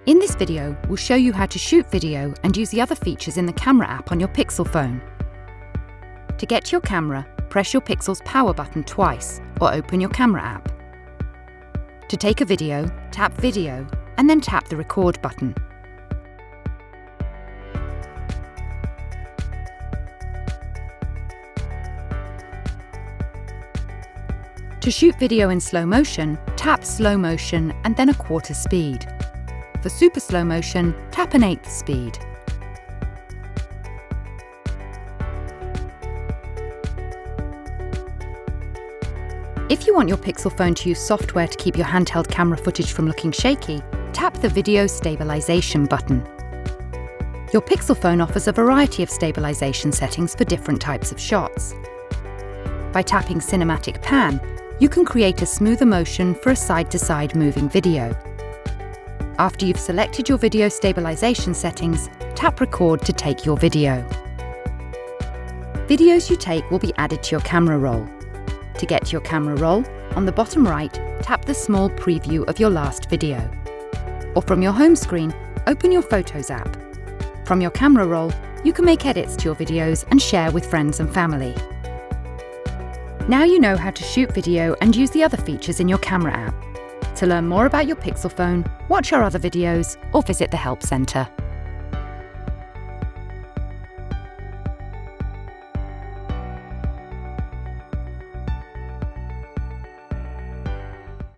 In this video, we'll show you how to shoot video and use the other features in the camera app on your Pixel phone. To get to your camera, press your Pixel's power button twice or open your camera app. To take a video, tap Video and then tap the Record button. To shoot video in slow motion, tap Slow Motion and then 1/4 speed. For super slow motion, tap 1/8 speed. If you want your Pixel phone to use software to keep your handheld camera footage from looking shaky, tap the Video Stabilization button. Your Pixel phone offers a variety of stabilization settings for different types of shots. By tapping Cinematic Pan, you can create a smoother motion for a side-to-side moving video. After you've selected your video stabilization settings, tap Record to take your video. Videos you take will be added to your camera roll. To get to your camera roll, on the bottom right, tap the small preview of your last video. Or from your home screen, open your Photos app. From your camera roll, you can make edits to your videos and share with friends and family. Now you know how to shoot video and use the other features in your camera app. To learn more about your Pixel phone, watch our other videos, or visit the Help Centre.